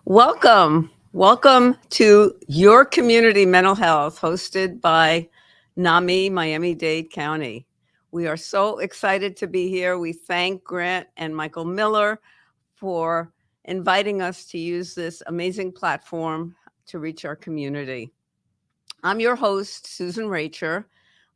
Welcome. Welcome to Your Community Mental Health, hosted by NAMI Miami Dade County. We are so excited to be here. We thank Grant and Michael Miller for inviting us to use this amazing platform to reach our community. I'm your host, Susan Racher.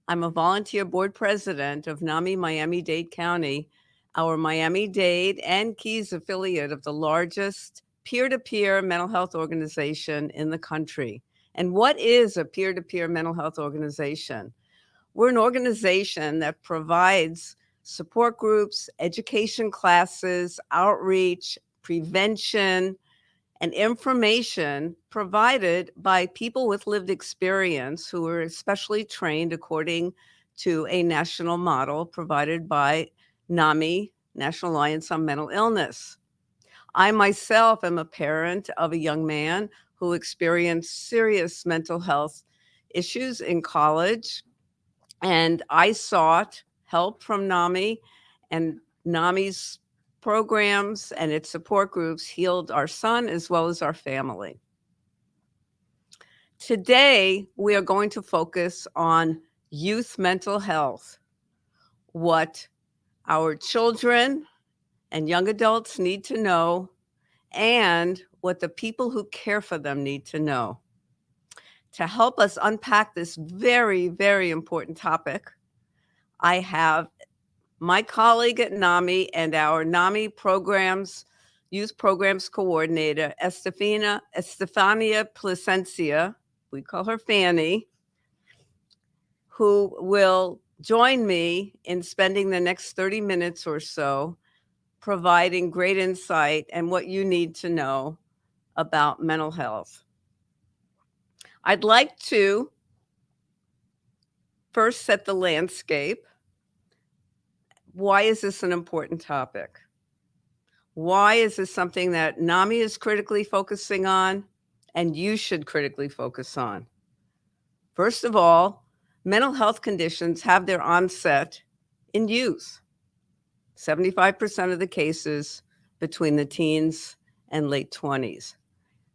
I'm a volunteer board president of NAMI Miami Dade County, our Miami-Dade and Keys affiliate of the largest peer-to-peer mental health organization in the country. And what is a peer-to-peer mental health organization? We're an organization that provides support groups, education classes, outreach, prevention, and information provided by people with lived experience who are especially trained according to a national model provided by NAMI, National Alliance on Mental Illness. I myself am a parent of a young man who experienced serious mental health issues in college, and I sought help from NAMI, and NAMI's programs and its support groups healed our son as well as our family. Today, we are going to focus on youth mental health, what our children and young adults need to know, and what the people who care for them need to know. To help us unpack this very, very important topic, I have my colleague at NAMI and our NAMI youth programs coordinator, Estephania Plascencia, we call her Fanny, who will join me in spending the next 30 minutes or so providing great insight and what you need to know about mental health. I'd like to first set the landscape. Why is this an important topic? Why is this something that NAMI is critically focusing on and you should critically focus on? First of all, mental health conditions have their onset in youth. 75% of the cases between the teens and late 20s.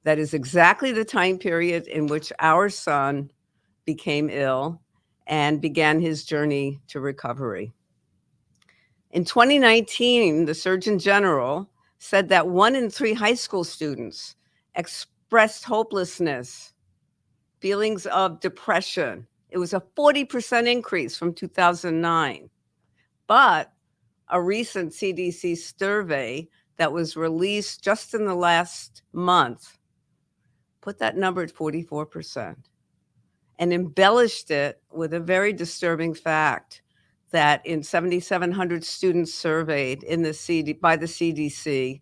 That is exactly the time period in which our son became ill and began his journey to recovery. In 2019, the Surgeon General said that 1 in 3 high school students expressed hopelessness, feelings of depression. It was a 40% increase from 2009. But a recent CDC survey that was released just in the last month put that number at 44% and embellished it with a very disturbing fact that in 7,700 students surveyed by the CDC,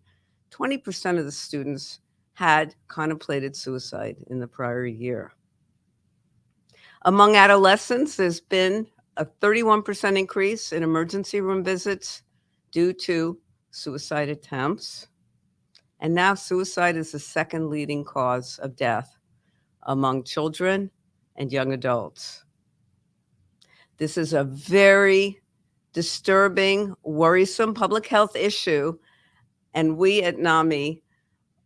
20% of the students had contemplated suicide in the prior year. Among adolescents, there's been a 31% increase in emergency room visits due to suicide attempts. And now suicide is the second leading cause of death among children and young adults. This is a very disturbing, worrisome public health issue, and we at NAMI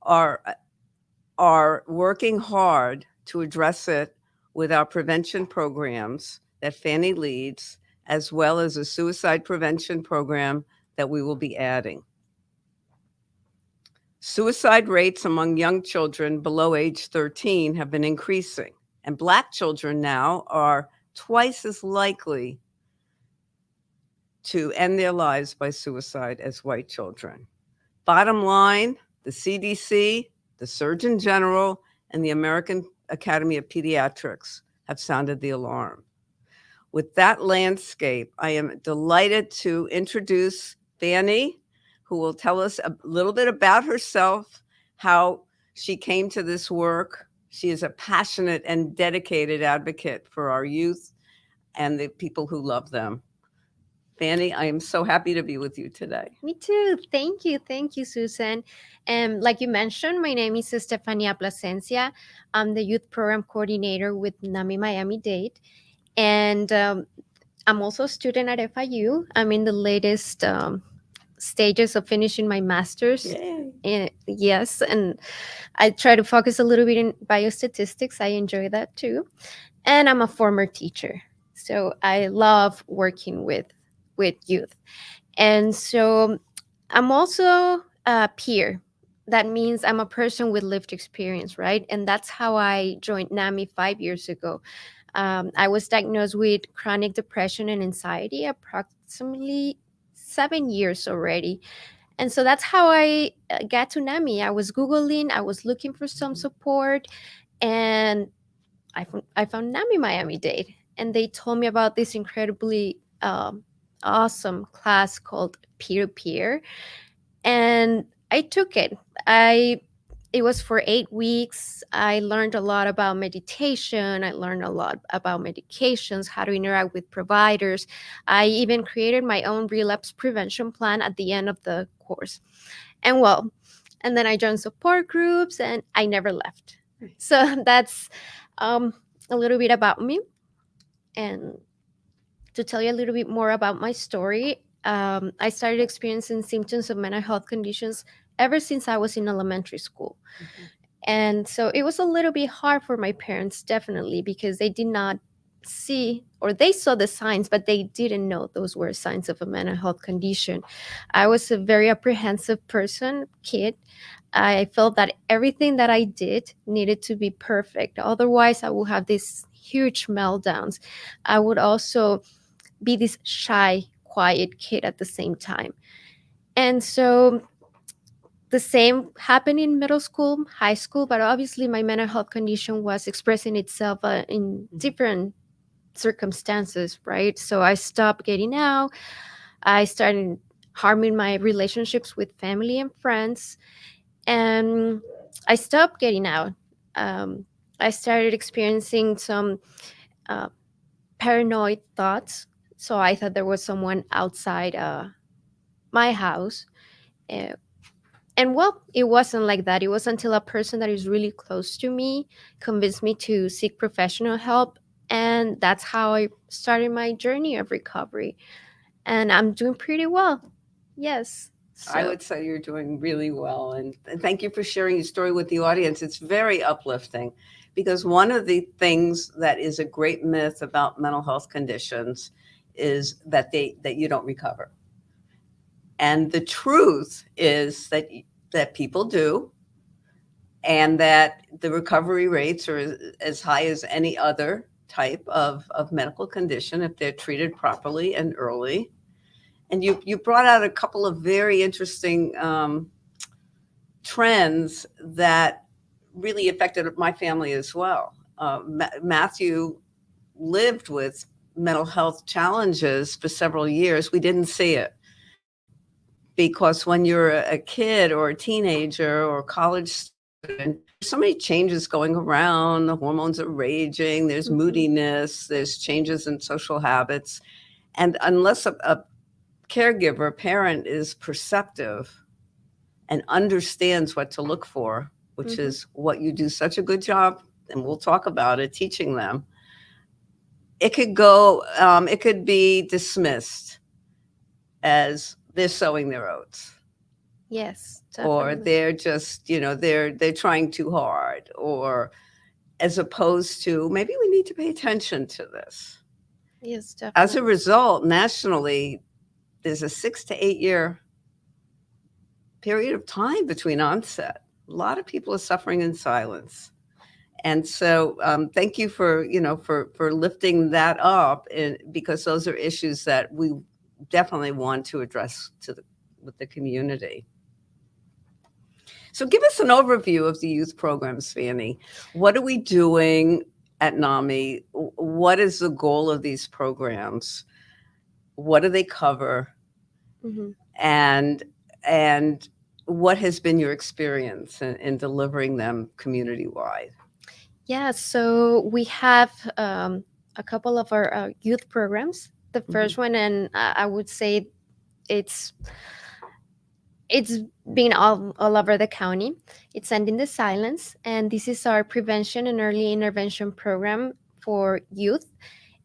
are working hard to address it with our prevention programs that Fanny leads, as well as a suicide prevention program that we will be adding. Suicide rates among young children below age 13 have been increasing, and Black children now are twice as likely to end their lives by suicide as white children. Bottom line, the CDC, the Surgeon General, and the American Academy of Pediatrics have sounded the alarm. With that landscape, I am delighted to introduce Fanny, who will tell us a little bit about herself, how she came to this work. She is a passionate and dedicated advocate for our youth and the people who love them. Fanny, I am so happy to be with you today. Me too. Thank you. Thank you, Susan. And like you mentioned, my name is Estephania Plascencia. I'm the youth program coordinator with NAMI Miami Dade. And I'm also a student at FIU. I'm in the latest stages of finishing my master's. Yay. Yes, and I try to focus a little bit in biostatistics. I enjoy that too. And I'm a former teacher. So I love working with youth. And so I'm also a peer. That means I'm a person with lived experience, right? And that's how I joined NAMI 5 years ago. I was diagnosed with chronic depression and anxiety approximately 7 years already. And so that's how I got to NAMI. I was Googling, I was looking for some support, and I found NAMI Miami Dade. And they told me about this incredibly awesome class called Peer to Peer, and I took it. I It was for 8 weeks. I learned a lot about meditation. I learned a lot about medications, how to interact with providers. I even created my own relapse prevention plan at the end of the course. And well, and then I joined support groups and I never left. So that's um, a little bit about me. And to tell you a little bit more about my story, I started experiencing symptoms of mental health conditions ever since I was in elementary school. And so it was a little bit hard for my parents, definitely, because they did not see, or they saw the signs, but they didn't know those were signs of a mental health condition. I was a very apprehensive kid. I felt that everything that I did needed to be perfect. Otherwise, I would have these huge meltdowns. I would also be this shy, quiet kid at the same time. And so the same happened in middle school, high school, but obviously my mental health condition was expressing itself in different circumstances, right? So I stopped getting out. I started harming my relationships with family and friends, and I stopped getting out. Um, I started experiencing some uh, paranoid thoughts. So I thought there was someone outside my house. Uh, and well, it wasn't like that. It was until a person that is really close to me convinced me to seek professional help. And that's how I started my journey of recovery. And I'm doing pretty well. Yes. I So, would say you're doing really well. And thank you for sharing your story with the audience. It's very uplifting because one of the things that is a great myth about mental health conditions is that you don't recover. And the truth is that people do, and that the recovery rates are as high as any other type of medical condition if they're treated properly and early. And you brought out a couple of very interesting trends that really affected my family as well. Matthew lived with mental health challenges for several years. We didn't see it because when you're a kid or a teenager or a college student, there's so many changes going around. The hormones are raging, there's moodiness, there's changes in social habits. And unless a caregiver, a parent is perceptive and understands what to look for, which is what you do such a good job, and we'll talk about it, teaching them, it could be dismissed as they're sowing their oats. yes, Or definitely. they're just, they're trying too hard, or as opposed to maybe we need to pay attention to this. Yes, As a definitely. result, nationally, there's a 6 to 8 year period of time between onset. A lot of people are suffering in silence. And so, thank you for for lifting that up, and because those are issues that we definitely want to address with the community. So, give us an overview of the youth programs, Fanny. What are we doing at NAMI? What is the goal of these programs? What do they cover? Hmm. And and what has been your experience in delivering them community wide? Yeah, so we have a couple of our youth programs. The first one, and I would say it's it's been all over the county. It's Ending the Silence, and this is our prevention and early intervention program for youth.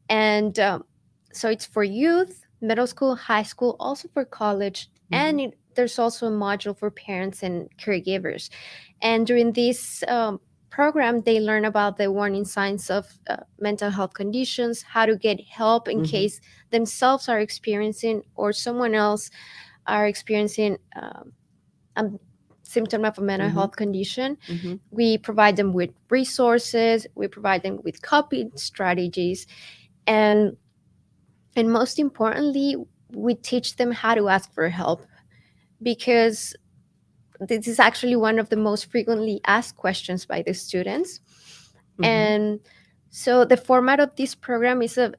And so it's for youth, middle school, high school, also for college, and there's also a module for parents and caregivers. And during this program, they learn about the warning signs of mental health conditions, how to get help in Mhm. case themselves are experiencing or someone else are experiencing a symptom of a mental Mhm. health condition. Mhm. We provide them with resources, we provide them with coping strategies, and most importantly, we teach them how to ask for help, because this is actually one of the most frequently asked questions by the students. Mhm. And so the format of this program is a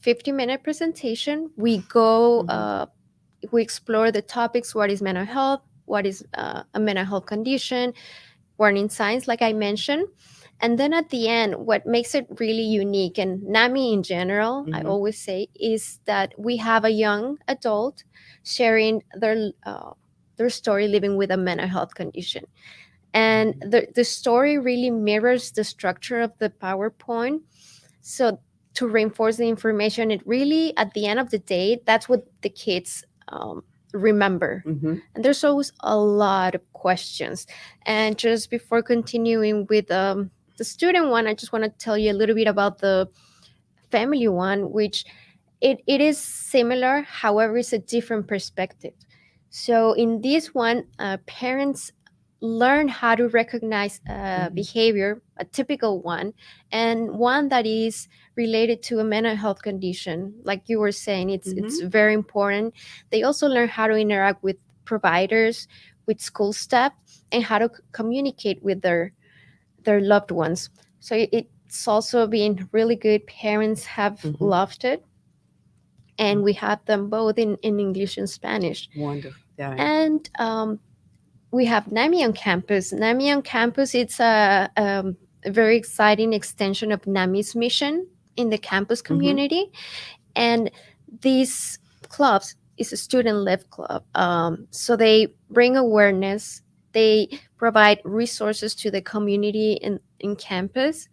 50-minute presentation. We go Mhm. we explore the topics: what is mental health, what is a mental health condition, warning signs, like I mentioned. And then at the end, what makes it really unique, and NAMI in general, I Mhm. always say, is that we have a young adult sharing their story living with a mental health condition. And Mhm. the story really mirrors the structure of the PowerPoint. So to reinforce the information, it really, at the end of the day, that's what the kids remember. Mhm. And there's always a lot of questions. And just before continuing with the student one, I just want to tell you a little bit about the family one, which it is similar, however, it's a different perspective. So in this one, parents learn how to recognize Mhm. behavior, a typical one, and one that is related to a mental health condition. Like you were saying, it's Mhm. very important. They also learn how to interact with providers, with school staff, and how to communicate with their loved ones. So it's also been really good. Parents have Mhm. loved it, and we have them both in English and Spanish. Wonderful. Yeah. And we have NAMI on campus. NAMI on campus, it's a very exciting extension of NAMI's mission in the campus Mhm. community. And these clubs is a student-led club. So they bring awareness. They provide resources to the community in campus,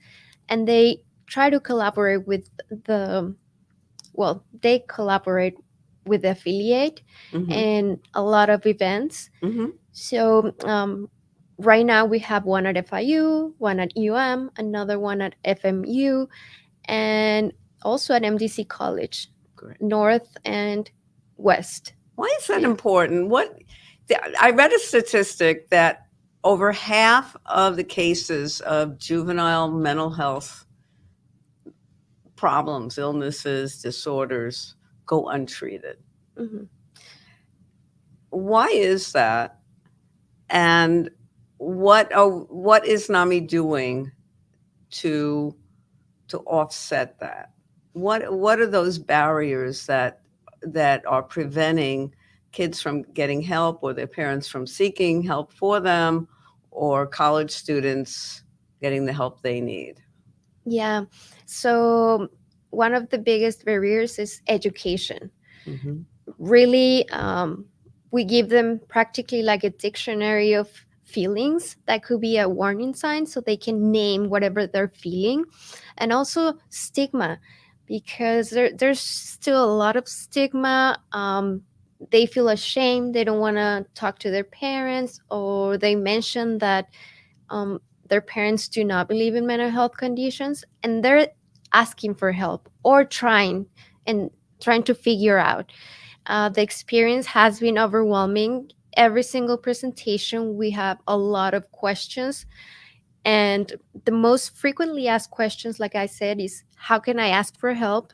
and they try to collaborate with the they collaborate with the affiliate Mhm. and a lot of events. Mhm. So right now we have one at FIU, one at UM, another one at FMU, and also at MDC College, Great. North and West. Why is that Yeah. important? I read a statistic that over half of the cases of juvenile mental health problems, illnesses, disorders go untreated. Mhm. Why is that? And what is NAMI doing to offset that? What are those barriers that are preventing kids from getting help, or their parents from seeking help for them, or college students getting the help they need? Yeah. So one of the biggest barriers is education. Hmm. Really, we give them practically like a dictionary of feelings that could be a warning sign, so they can name whatever they're feeling. And also stigma, because there's still a lot of stigma. They feel ashamed, they don't want to talk to their parents, or they mention that um, their parents do not believe in mental health conditions, and they're asking for help or and trying to figure out. The experience has been overwhelming. Every single presentation, we have a lot of questions. And the most frequently asked questions, like I said, is how can I ask for help?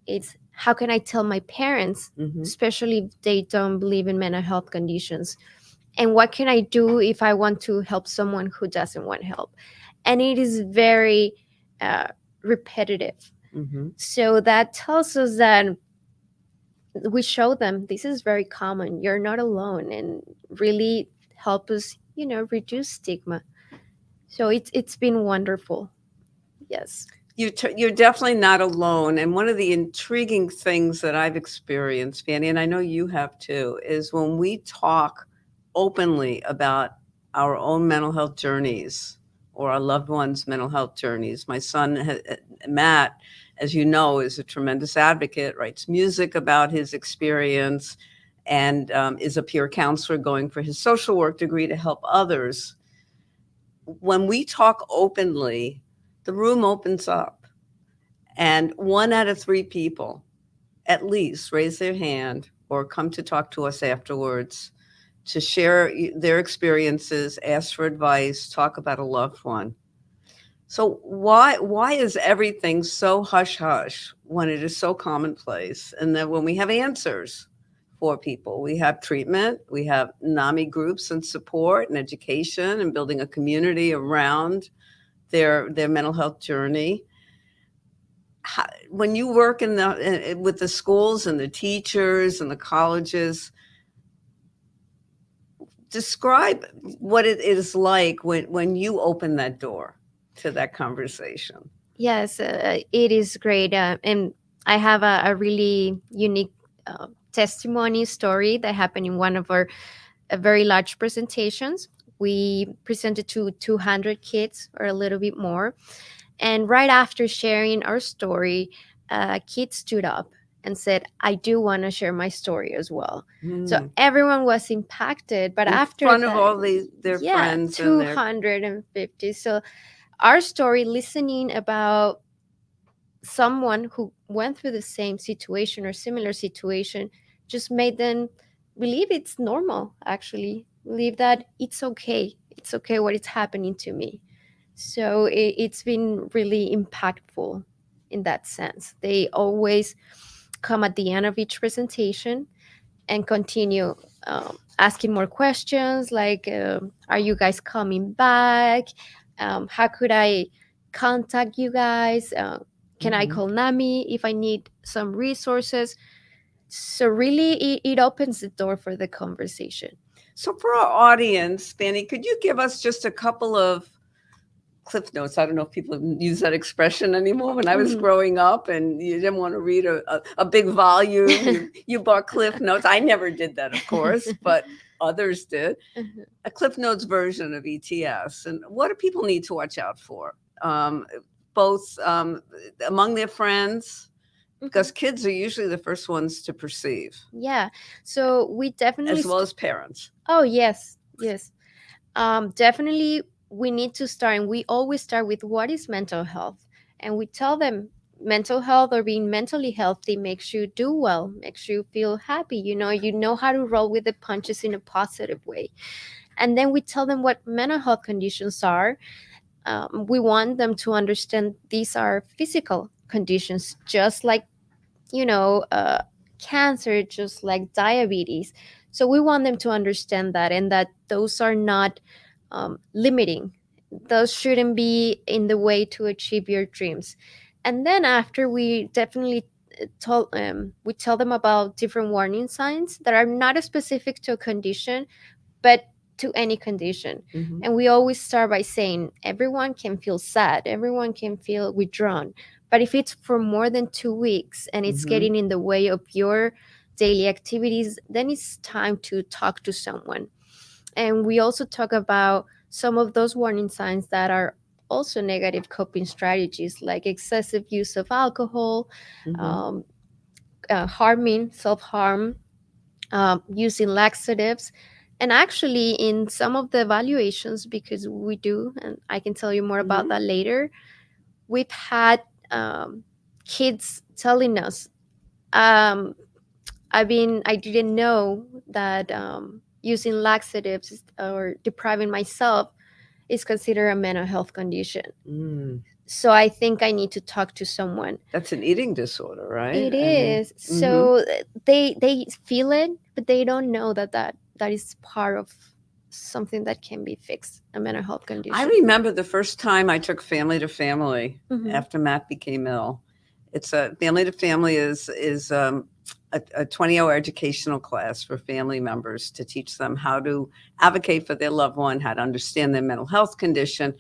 It's how can I tell my parents, Hmm. especially if they don't believe in mental health conditions? And what can I do if I want to help someone who doesn't want help? And it is very uh, repetitive. Hmm. So that tells us that we show them this is very common, you're not alone, and really help us, reduce stigma. So it's been wonderful. Yes. You're definitely not alone. And one of the intriguing things that I've experienced, Fanny, and I know you have too, is when we talk openly about our own mental health journeys or our loved ones' mental health journeys. My son, Matt, as you know, is a tremendous advocate, writes music about his experience. and is a peer counselor going for his social work degree to help others. When we talk openly, the room opens up, and 1 out of 3 people at least raise their hand or come to talk to us afterwards to share their experiences, ask for advice, talk about a loved one. So why is everything so hush hush when it is so commonplace? And then when we have answers for people, we have treatment, we have NAMI groups and support and education and building a community around their mental health journey. When you work with the schools and the teachers and the colleges, describe what it is like when you open that door to that conversation. Yes, it is great. And I have a really unique testimony story that happened in one of our very large presentations. We presented to 200 kids or a little bit more. And right after sharing our story, a kid stood up and said, I do want to share my story as well. So everyone was impacted. But in after front that, of all their friends. 250. So our story, listening about someone who went through the same situation or similar situation, just made them believe it's normal, actually believe that it's okay what is happening to me. So it's been really impactful in that sense. They always come at the end of each presentation and continue asking more questions like, are you guys coming back? How could I contact you guys? Can I call NAMI if I need some resources? So really, it opens the door for the conversation. So for our audience, Fanny, could you give us just a couple of cliff notes? I don't know if people use that expression anymore. When I was growing up and you didn't want to read a big volume, you bought cliff notes. I never did that, of course, but others did. A cliff notes version of ETS. And what do people need to watch out for? Both among their friends, because kids are usually the first ones to perceive. Yeah. So we definitely... As well as parents. Oh, yes. Yes. Definitely we need to start, and we always start with what is mental health. And we tell them mental health or being mentally healthy makes you do well, makes you feel happy. You know how to roll with the punches in a positive way. And then we tell them what mental health conditions are. We want them to understand these are physical conditions, just like, cancer, just like diabetes. So we want them to understand that, and that those are not limiting. Those shouldn't be in the way to achieve your dreams. And then after, we definitely tell them about different warning signs that are not specific to a condition, but to any condition. And we always start by saying everyone can feel sad, everyone can feel withdrawn, but if it's for more than 2 weeks and it's getting in the way of your daily activities, then it's time to talk to someone. And we also talk about some of those warning signs that are also negative coping strategies, like excessive use of alcohol, self-harm, using laxatives. And actually, in some of the evaluations, because we do, and I can tell you more about that later, we've had kids telling us, I didn't know that using laxatives or depriving myself is considered a mental health condition. So I think I need to talk to someone. That's an eating disorder, right? It is. So they feel it, but they don't know that is part of something that can be fixed, a mental health condition. I remember the first time I took Family to Family after Matt became ill. It's a Family to Family is a 20-hour educational class for family members to teach them how to advocate for their loved one, how to understand their mental health condition.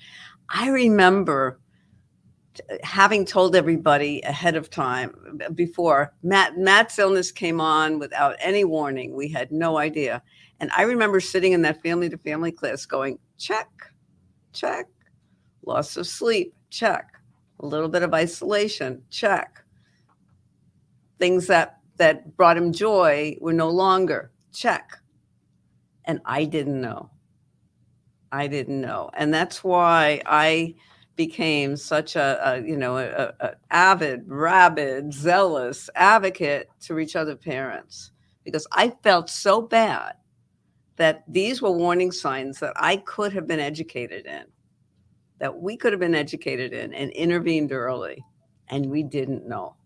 I remember having told everybody ahead of time before Matt's illness came on without any warning. We had no idea. And I remember sitting in that Family to Family class going, check, check, loss of sleep, check, a little bit of isolation, check. Things that brought him joy were no longer check. And I didn't know. I didn't know. And that's why I became such a avid, rabid, zealous advocate to reach other parents, because I felt so bad that these were warning signs that I could have been educated in, that we could have been educated in and intervened early, and we didn't know.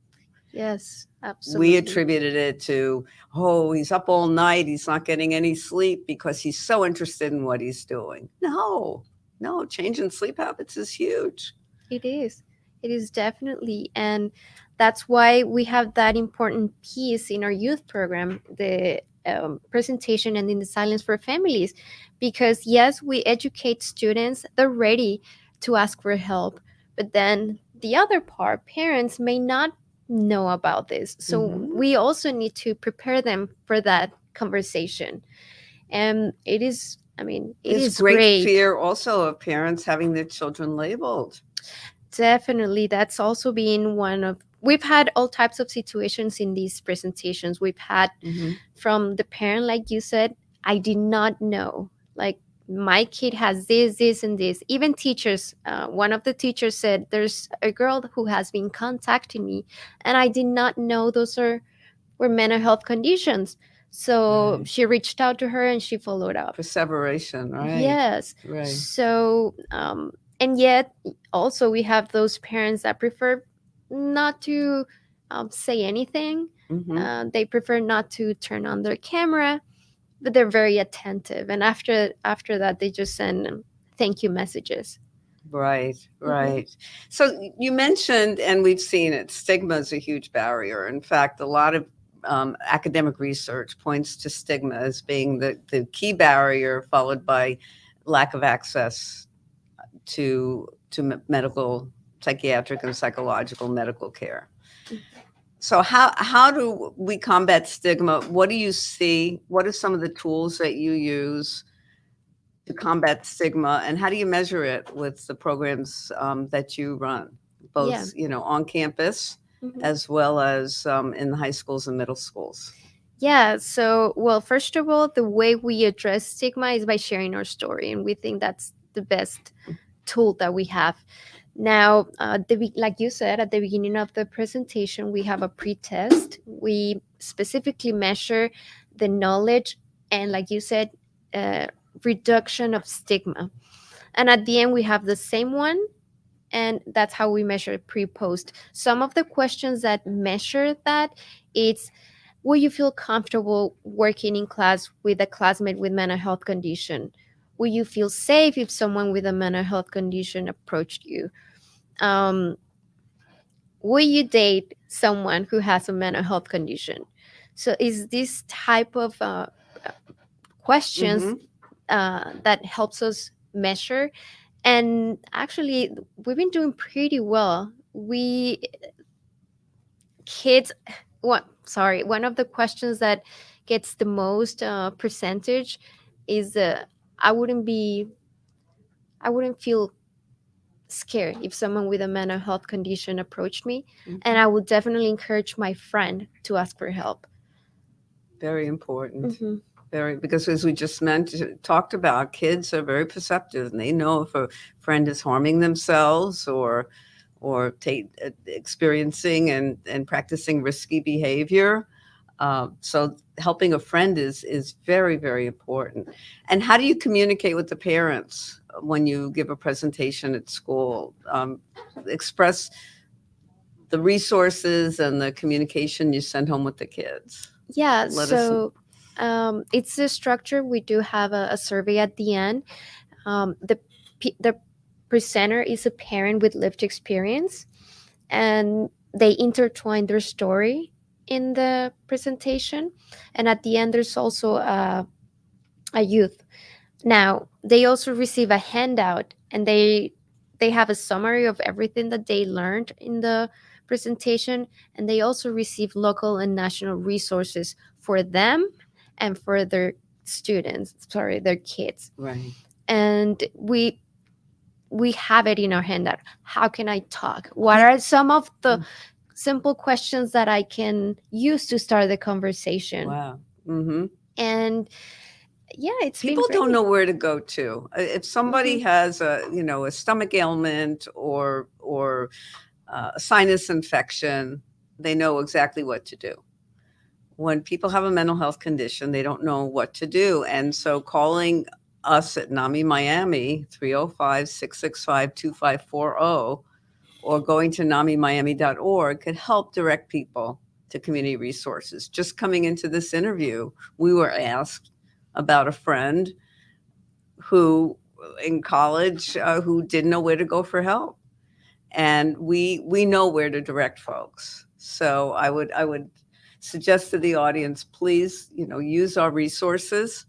Yes, We absolutely. attributed it to, oh, he's up all night, he's not getting any sleep because he's so interested in what he's doing. No, no, changing sleep habits is huge. It is. It is definitely. And that's why we have that important piece in our youth program, the presentation Ending the Silence for Families. Because, yes, we educate students, they're ready to ask for help. But then the other part, parents may not know about this. So Mhm. we also need to prepare them for that conversation. And it is, I mean, it There's is great great. fear also of parents having their children labeled. Definitely, that's also been one of. We've had all types of situations in these presentations. We've had Mhm. from the parent, like you said, I did not know. Like, my kid has this, and this. Even teachers, one of the teachers said, there's a girl who has been contacting me, and I did not know those were mental health conditions. So Right. she reached out to her and she followed up. Perseveration, right? Yes. Right. So, and yet also we have those parents that prefer not to say anything. Mhm. They prefer not to turn on their camera, but they're very attentive. And after that, they just send thank you messages. Right, Hmm. right. So you mentioned, and we've seen it, stigma is a huge barrier. In fact, a lot of academic research points to stigma as being the key barrier, followed by lack of access to medical, psychiatric, and psychological medical care. So how do we combat stigma? What do you see? What are some of the tools that you use to combat stigma, and how do you measure it with the programs that you run, Yeah. both on campus Hmm. as well as in the high schools and middle schools? Yeah. So, well, first of all, the way we address stigma is by sharing our story, and we think that's the best tool that we have. Now, like you said at the beginning of the presentation, we have a pre-test. We specifically measure the knowledge and, like you said, uh, reduction of stigma. And at the end, we have the same one, and that's how we measure pre-post. Some of the questions that measure that, it's, will you feel comfortable working in class with a classmate with mental health condition? Will you feel safe if someone with a mental health condition approached you? um, will you date someone who has a mental health condition? So is this type of questions Hmm. that helps us measure. And actually, we've been doing pretty well. We kids, what? Sorry, one of the questions that gets the most percentage is I wouldn't be, I wouldn't feel scared if someone with a mental health condition approached me, and Hmm. I would definitely encourage my friend to ask for help. Very important. Hmm. Very, because as we just talked about, kids are very perceptive, and they know if a friend is harming themselves or experiencing and practicing risky behavior. So helping a friend is very, very important. And how do you communicate with the parents when you give a presentation at school? Express the resources and the communication you send home with the kids. Yeah, Let us. so it's a structure. We do have a survey at the end. The presenter is a parent with lived experience, and they intertwine their story in the presentation. And at the end, there's also a youth. Now, they also receive a handout, and they have a summary of everything that they learned in the presentation, and they also receive local and national resources for them and for their students, sorry, their kids. Right. And we have it in our handout. How can I talk? What are some of the simple questions that I can use to start the conversation? Wow. Hmm. And yeah, it's been People don't great. know where to go to. If somebody has a stomach ailment or a sinus infection, they know exactly what to do. When people have a mental health condition, they don't know what to do. And so calling us at NAMI Miami, 305-665-2540, or going to NAMIMiami.org could help direct people to community resources. Just coming into this interview, we were asked about a friend who in college who didn't know where to go for help, and we know where to direct folks. So I would suggest to the audience, please, use our resources.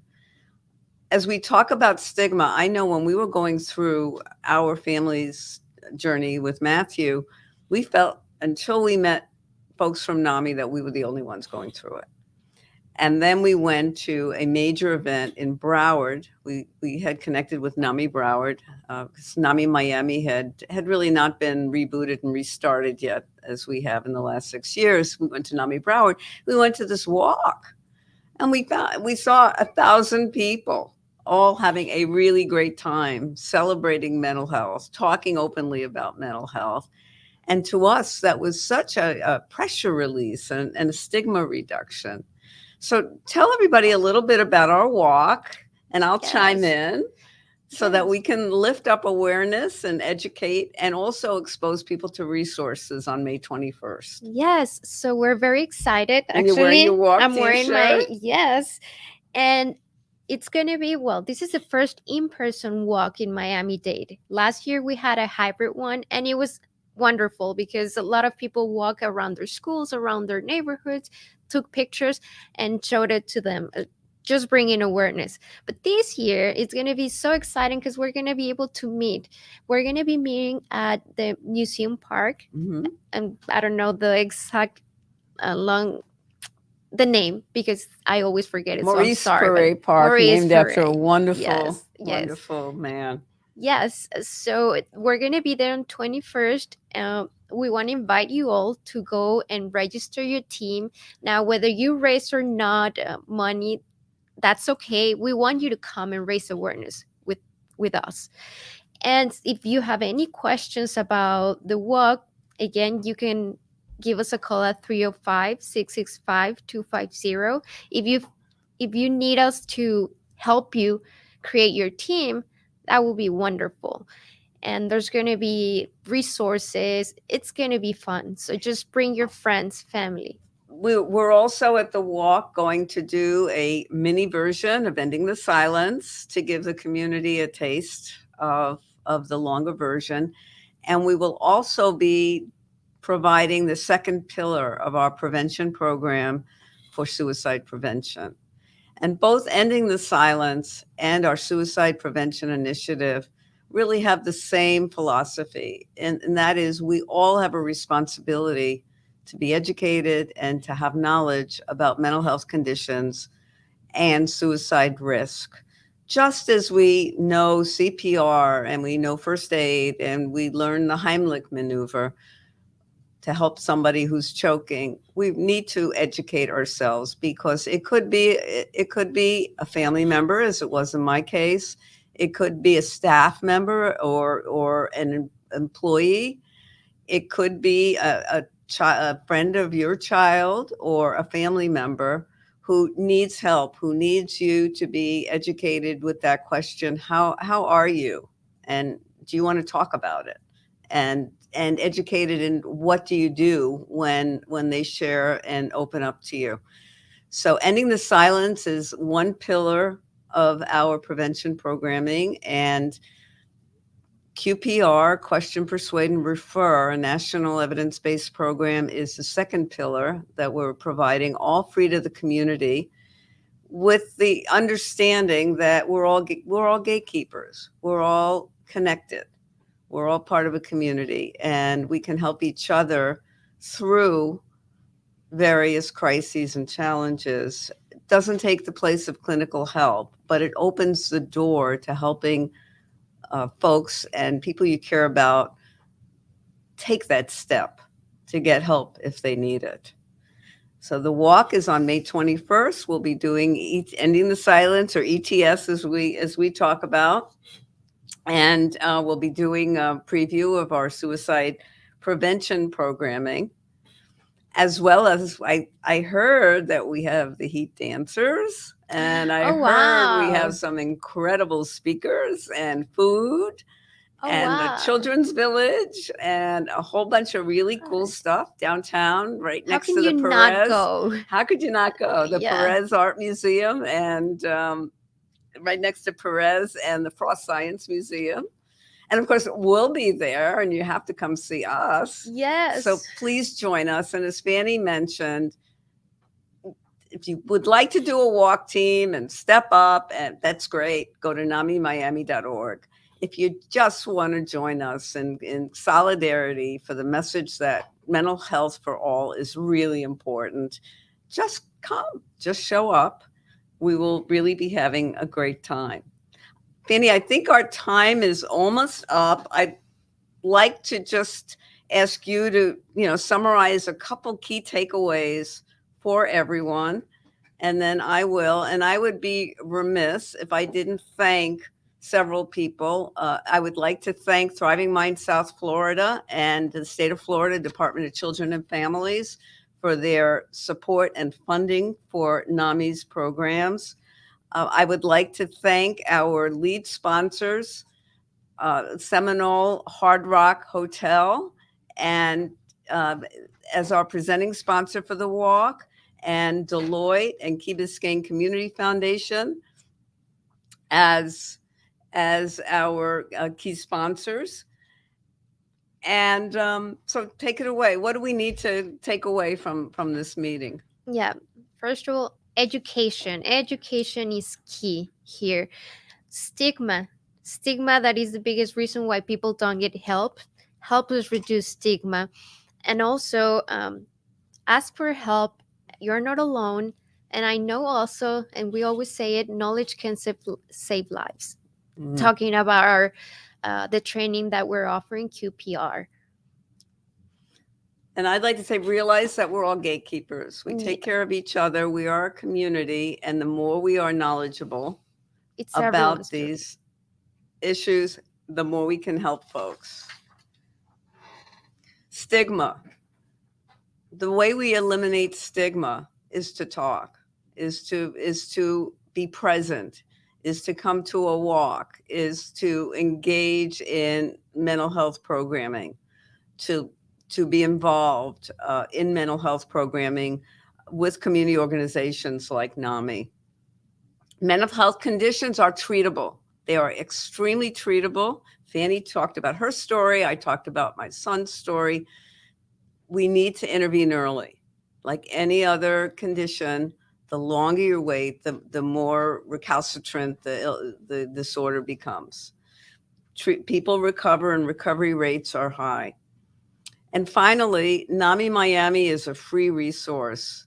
As we talk about stigma, I know when we were going through our family's journey with Matthew, we felt until we met folks from NAMI that we were the only ones going through it. And then we went to a major event in Broward. We had connected with NAMI Broward because NAMI Miami had really not been rebooted and restarted yet as we have in the last 6 years. We went to NAMI Broward. We went to this walk, and we saw 1,000 people all having a really great time celebrating mental health, talking openly about mental health. And to us, that was such a pressure release and a stigma reduction. So tell everybody a little bit about our walk, and I'll chime in so that we can lift up awareness and educate and also expose people to resources on May 21st. Yes, so we're very excited. And you're wearing your walk I'm wearing my, t-shirt? yes. And it's going to be, well, this is the first in-person walk in Miami-Dade. Last year we had a hybrid one, and it was wonderful because a lot of people walk around their schools, around their neighborhoods, took pictures and showed it to them, just bringing awareness. But this year it's going to be so exciting because we're going to be able to meet. We're going to be meeting at the museum park. And I don't know the exact the name because I always forget it. Maurice so I'm sorry. Ferre Park, Maurice named after a Ferre. wonderful, Yes. wonderful man. Yes. So we're going to be there on 21st. We want to invite you all to go and register your team. Now, whether you raise or not money, that's okay. We want you to come and raise awareness with us. And if you have any questions about the walk, again, you can give us a call at 305-665-250. If you need us to help you create your team, that will be wonderful. And there's going to be resources. It's going to be fun. So just bring your friends, family. We're also at the walk going to do a mini version of Ending the Silence to give the community a taste of the longer version. And we will also be providing the second pillar of our prevention program for suicide prevention. And both Ending the Silence and our suicide prevention initiative really have the same philosophy. And that is, we all have a responsibility to be educated and to have knowledge about mental health conditions and suicide risk. Just as we know CPR and we know first aid and we learn the Heimlich maneuver to help somebody who's choking, we need to educate ourselves because it could be a family member, as it was in my case. It could be a staff member or an employee. It could be a friend of your child or a family member who needs help, who needs you to be educated with that question, how are you? And do you want to talk about it? And educated in what do you do when they share and open up to you. So Ending the Silence is one pillar of our prevention programming, and QPR, Question, Persuade, and Refer, a national evidence-based program, is the second pillar that we're providing, all free to the community, with the understanding that we're all gatekeepers. We're all connected. We're all part of a community, and we can help each other through various crises and challenges. It doesn't take the place of clinical help, but it opens the door to helping folks and people you care about take that step to get help if they need it. So the walk is on May 21st. We'll be doing Ending the Silence, or ETS, as we talk about. And we'll be doing a preview of our suicide prevention programming, as well as I heard that we have the Heat Dancers, and I Oh, heard we have wow. some incredible speakers and food Oh, and the wow. Children's Village and a whole bunch of really cool stuff downtown right How next can to the you not Perez. go? How could you not go? The Yeah. Perez Art Museum, and right next to Perez and the Frost Science Museum. And of course, we'll be there, and you have to come see us. Yes. So please join us. And as Fanny mentioned, if you would like to do a walk team and step up, and that's great, go to NAMIMiami.org. If you just want to join us in solidarity for the message that mental health for all is really important, just come, just show up. We will really be having a great time. Fanny, I think our time is almost up. I'd like to just ask you to, summarize a couple key takeaways for everyone, and then I will. And I would be remiss if I didn't thank several people. I would like to thank Thriving Mind South Florida and the State of Florida Department of Children and Families for their support and funding for NAMI's programs. I would like to thank our lead sponsors, Seminole Hard Rock Hotel, and as our presenting sponsor for the walk, and Deloitte and Key Biscayne Community Foundation as our key sponsors. And so take it away. What do we need to take away from this meeting? Yeah. First of all, education. Education is key here. Stigma. Stigma, that is the biggest reason why people don't get help. Help us reduce stigma. And also, ask for help. You're not alone. And I know also, and we always say it, knowledge can save lives. Talking about our the training that we're offering, QPR. And I'd like to say, realize that we're all gatekeepers. We take care of each other. We are a community. And the more we are knowledgeable about these issues, the more we can help folks. Stigma. The way we eliminate stigma is to talk, is to be present, is to come to a walk, is to engage in mental health programming, to be involved in mental health programming with community organizations like NAMI. Mental health conditions are treatable. They are extremely treatable. Fanny talked about her story. I talked about my son's story. We need to intervene early. Like any other condition, the longer you wait, the more recalcitrant the disorder becomes. People recover, and recovery rates are high. And finally, NAMI Miami is a free resource.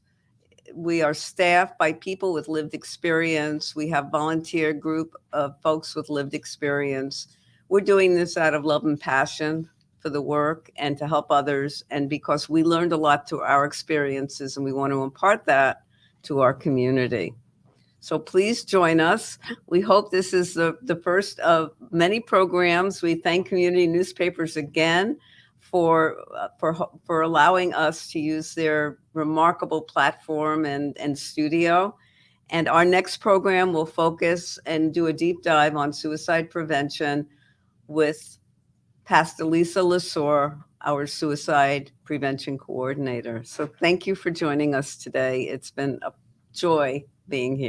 We are staffed by people with lived experience. We have volunteer group of folks with lived experience. We're doing this out of love and passion for the work and to help others, and because we learned a lot through our experiences, and we want to impart that to our community. So please join us. We hope this is the first of many programs. We thank community newspapers again for allowing us to use their remarkable platform and studio. And our next program will focus and do a deep dive on suicide prevention with Pastor Lisa Lesor, our suicide prevention coordinator. So thank you for joining us today. It's been a joy being here.